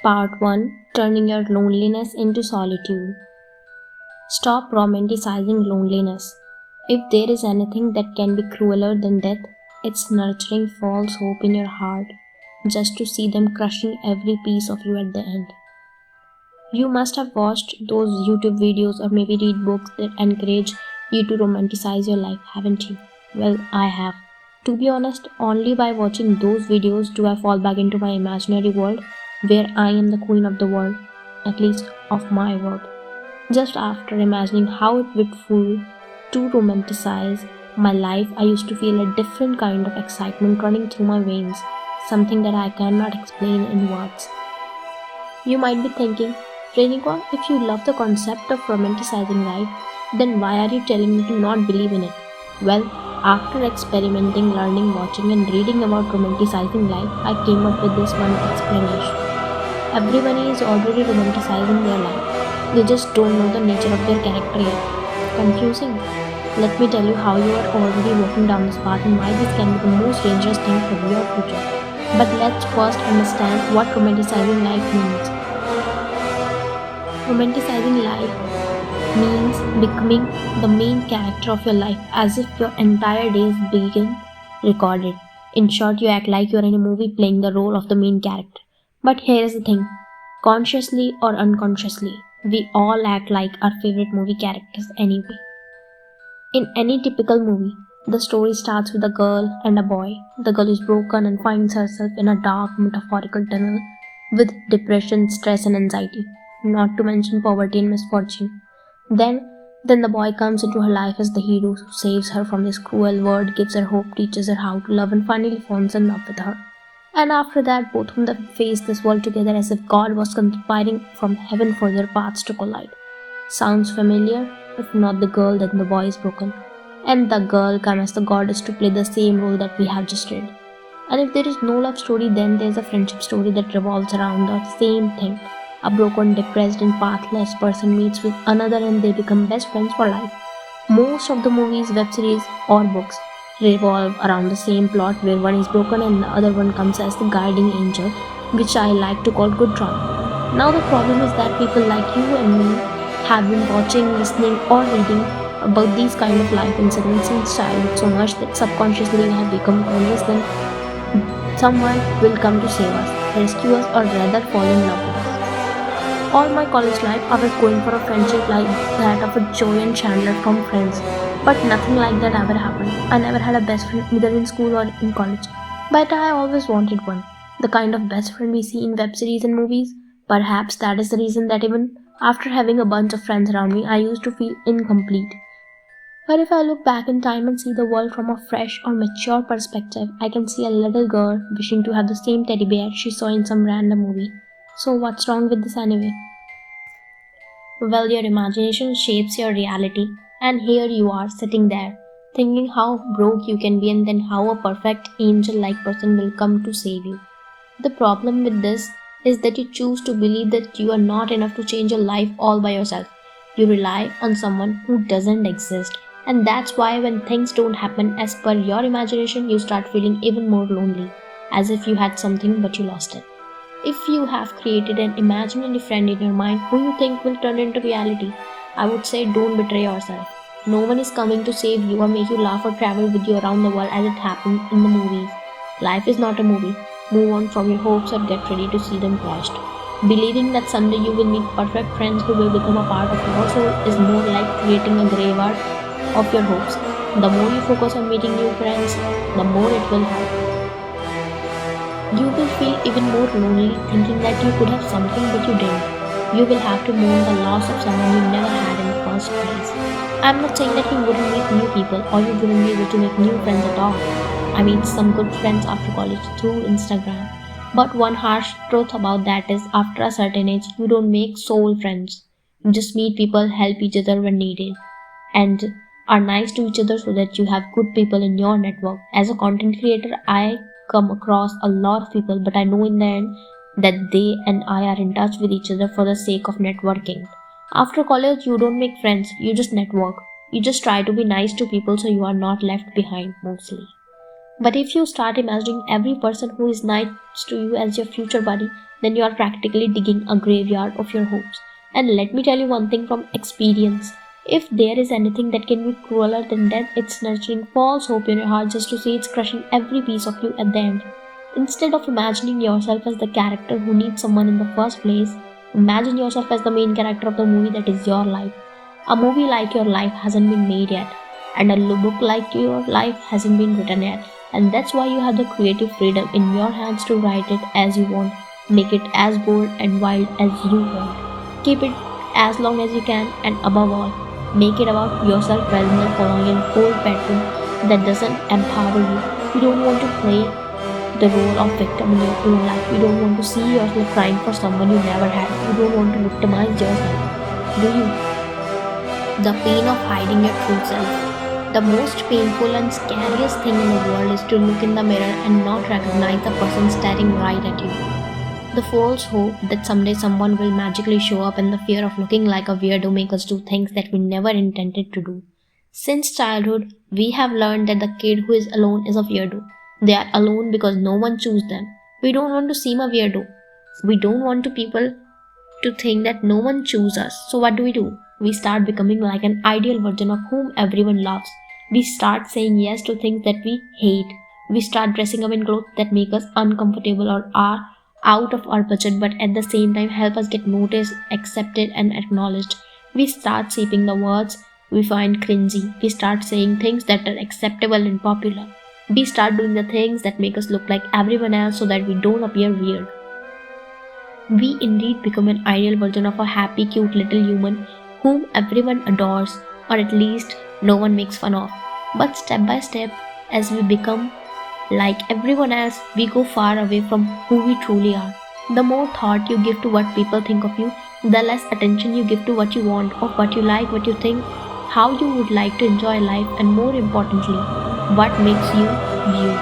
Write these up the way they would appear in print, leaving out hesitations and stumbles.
Part 1, Turning Your Loneliness into Solitude. Stop romanticizing loneliness. If there is anything that can be crueler than death, it's nurturing false hope in your heart just to see them crushing every piece of you at the end. You must have watched those YouTube videos or maybe read books that encourage you to romanticize your life, haven't you? Well, I have. To be honest, only by watching those videos do I fall back into my imaginary world where I am the queen of the world, at least of my world. Just after imagining how it would feel to romanticize my life, I used to feel a different kind of excitement running through my veins, something that I cannot explain in words. You might be thinking, Renika, if you love the concept of romanticizing life, then why are you telling me to not believe in it? Well, after experimenting, learning, watching, and reading about romanticizing life, I came up with this one explanation. Everybody is already romanticizing their life. They just don't know the nature of their character yet. Confusing? Let me tell you how you are already walking down this path and why this can be the most dangerous thing for your future. But let's first understand what romanticizing life means. Romanticizing life means becoming the main character of your life as if your entire days begin recorded. In short, you act like you're in a movie playing the role of the main character. But here's the thing, consciously or unconsciously, we all act like our favorite movie characters anyway. In any typical movie, the story starts with a girl and a boy. The girl is broken and finds herself in a dark, metaphorical tunnel with depression, stress, and anxiety, not to mention poverty and misfortune. Then the boy comes into her life as the hero who saves her from this cruel world, gives her hope, teaches her how to love, and finally falls in love with her. And after that, both of them face this world together as if God was conspiring from heaven for their paths to collide. Sounds familiar? If not the girl, then the boy is broken. And the girl comes as the goddess to play the same role that we have just read. And if there is no love story, then there is a friendship story that revolves around the same thing. A broken, depressed, and pathless person meets with another and they become best friends for life. Most of the movies, web series, or books revolve around the same plot where one is broken and the other one comes as the guiding angel, which I like to call good drama. Now the problem is that people like you and me have been watching, listening, or reading about these kind of life incidents since childhood so much that subconsciously we have become convinced that someone will come to save us, rescue us, or rather fall in love with us. All my college life I was going for a friendship like that of a Joey and Chandler from Friends. But nothing like that ever happened. I never had a best friend either in school or in college. But I always wanted one. The kind of best friend we see in web series and movies. Perhaps that is the reason that even after having a bunch of friends around me, I used to feel incomplete. But if I look back in time and see the world from a fresh or mature perspective, I can see a little girl wishing to have the same teddy bear she saw in some random movie. So what's wrong with this anyway? Well, your imagination shapes your reality. And here you are sitting there, thinking how broke you can be and then how a perfect angel-like person will come to save you. The problem with this is that you choose to believe that you are not enough to change your life all by yourself. You rely on someone who doesn't exist. And that's why when things don't happen as per your imagination, you start feeling even more lonely, as if you had something but you lost it. If you have created an imaginary friend in your mind who you think will turn into reality, I would say don't betray yourself. No one is coming to save you or make you laugh or travel with you around the world as it happened in the movies. Life is not a movie. Move on from your hopes or get ready to see them crushed. Believing that someday you will meet perfect friends who will become a part of your soul is more like creating a graveyard of your hopes. The more you focus on meeting new friends, the more it will hurt. You will feel even more lonely thinking that you could have something but you didn't. You will have to mourn the loss of someone you never had in the first place. I'm not saying that you wouldn't meet new people or you wouldn't be able to make new friends at all. I made some good friends after college through Instagram. But one harsh truth about that is after a certain age, you don't make soul friends. You just meet people, help each other when needed, and are nice to each other so that you have good people in your network. As a content creator, I come across a lot of people, but I know in the end that they and I are in touch with each other for the sake of networking. After college, you don't make friends, you just network. You just try to be nice to people so you are not left behind mostly. But if you start imagining every person who is nice to you as your future buddy, then you are practically digging a graveyard of your hopes. And let me tell you one thing from experience. If there is anything that can be crueler than death, it's nurturing false hope in your heart just to see it's crushing every piece of you at the end. Instead of imagining yourself as the character who needs someone in the first place, imagine yourself as the main character of the movie that is your life. A movie like your life hasn't been made yet, and a book like your life hasn't been written yet. And that's why you have the creative freedom in your hands to write it as you want, make it as bold and wild as you want. Keep it as long as you can, and above all, make it about yourself rather than following an old pattern that doesn't empower you. You don't want to play the role of victim in your own life. You don't want to see yourself crying for someone you never had. You don't want to victimize yourself. Do you? The pain of hiding your true self. The most painful and scariest thing in the world is to look in the mirror and not recognize the person staring right at you. The false hope that someday someone will magically show up and the fear of looking like a weirdo make us do things that we never intended to do. Since childhood, we have learned that the kid who is alone is a weirdo. They are alone because no one chose them. We don't want to seem a weirdo. We don't want to people to think that no one chooses us. So what do? We start becoming like an ideal version of whom everyone loves. We start saying yes to things that we hate. We start dressing up in clothes that make us uncomfortable or are out of our budget but at the same time help us get noticed, accepted and acknowledged. We start shaping the words we find cringy. We start saying things that are acceptable and popular. We start doing the things that make us look like everyone else so that we don't appear weird. We indeed become an ideal version of a happy, cute little human whom everyone adores, or at least no one makes fun of. But step by step, as we become like everyone else, we go far away from who we truly are. The more thought you give to what people think of you, the less attention you give to what you want, of what you like, what you think, how you would like to enjoy life, and more importantly, what makes you you.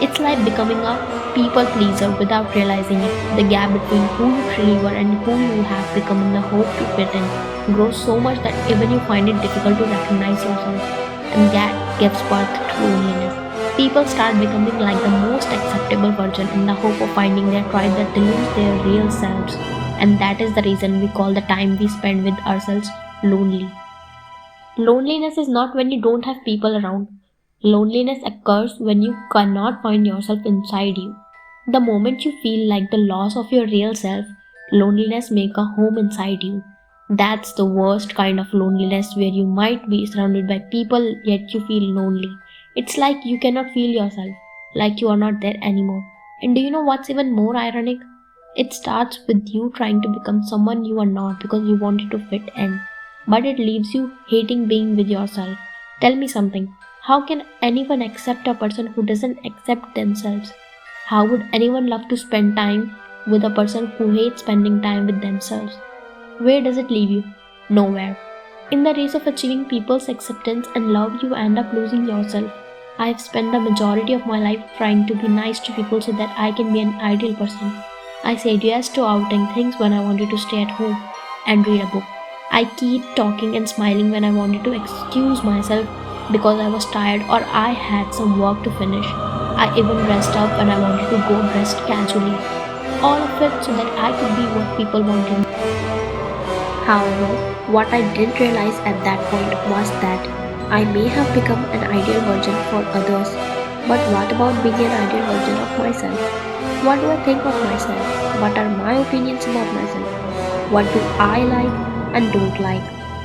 It's like becoming a people pleaser without realizing it. The gap between who you truly were and who you have become in the hope to fit in grows so much that even you find it difficult to recognize yourself. And that gives birth to loneliness. People start becoming like the most acceptable version in the hope of finding their tribe that they lose their real selves. And that is the reason we call the time we spend with ourselves lonely. Loneliness is not when you don't have people around. Loneliness occurs when you cannot find yourself inside you. The moment you feel like the loss of your real self, loneliness makes a home inside you. That's the worst kind of loneliness where you might be surrounded by people yet you feel lonely. It's like you cannot feel yourself, like you are not there anymore. And do you know what's even more ironic? It starts with you trying to become someone you are not because you wanted to fit in. But it leaves you hating being with yourself. Tell me something. How can anyone accept a person who doesn't accept themselves? How would anyone love to spend time with a person who hates spending time with themselves? Where does it leave you? Nowhere. In the race of achieving people's acceptance and love, you end up losing yourself. I have spent the majority of my life trying to be nice to people so that I can be an ideal person. I said yes to outing things when I wanted to stay at home and read a book. I keep talking and smiling when I wanted to excuse myself because I was tired or I had some work to finish. I even dressed up when I wanted to go dressed casually. All of it so that I could be what people wanted. However, what I didn't realize at that point was that I may have become an ideal version for others, but what about being an ideal version of myself? What do I think of myself? What are my opinions about myself? What do I like and don't like?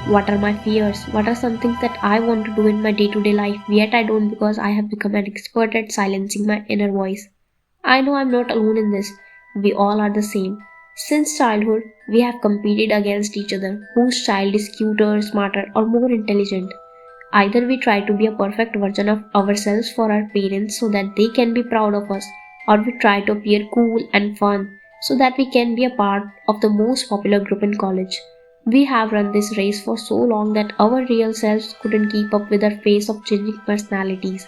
What are my fears? What are some things that I want to do in my day-to-day life, yet I don't because I have become an expert at silencing my inner voice? I know I'm not alone in this. We all are the same. Since childhood, we have competed against each other, whose child is cuter, smarter, or more intelligent. Either we try to be a perfect version of ourselves for our parents so that they can be proud of us, or we try to appear cool and fun so that we can be a part of the most popular group in college. We have run this race for so long that our real selves couldn't keep up with our pace of changing personalities.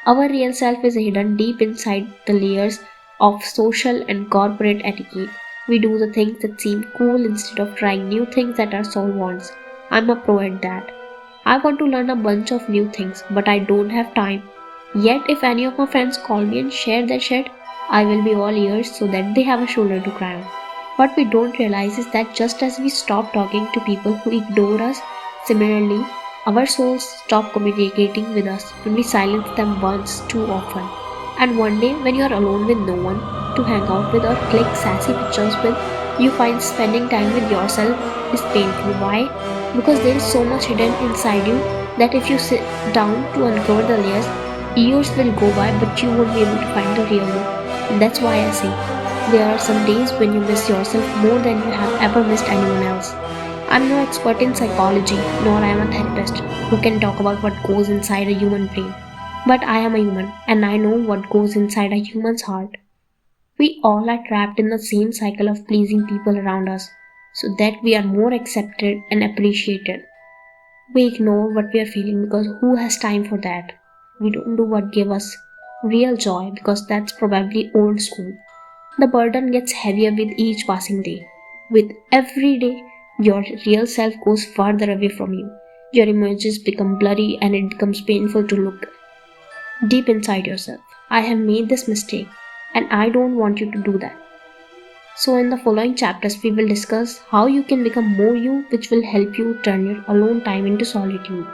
Our real self is hidden deep inside the layers of social and corporate etiquette. We do the things that seem cool instead of trying new things that our soul wants. I'm a pro at that. I want to learn a bunch of new things, but I don't have time. Yet, if any of my friends call me and share their shit, I will be all ears so that they have a shoulder to cry on. What we don't realize is that just as we stop talking to people who ignore us, similarly, our souls stop communicating with us when we silence them once too often. And one day, when you are alone with no one to hang out with or click sassy pictures with, you find spending time with yourself is painful. Why? Because there is so much hidden inside you that if you sit down to uncover the layers, years will go by but you won't be able to find the real you. And that's why I say there are some days when you miss yourself more than you have ever missed anyone else. I'm no expert in psychology, nor I am a therapist who can talk about what goes inside a human brain. But I am a human and I know what goes inside a human's heart. We all are trapped in the same cycle of pleasing people around us so that we are more accepted and appreciated. We ignore what we are feeling because who has time for that? We don't do what gives us real joy because that's probably old school. The burden gets heavier with each passing day. With every day, your real self goes farther away from you. Your images become blurry and it becomes painful to look deep inside yourself. I have made this mistake and I don't want you to do that. So, in the following chapters, we will discuss how you can become more you, which will help you turn your alone time into solitude.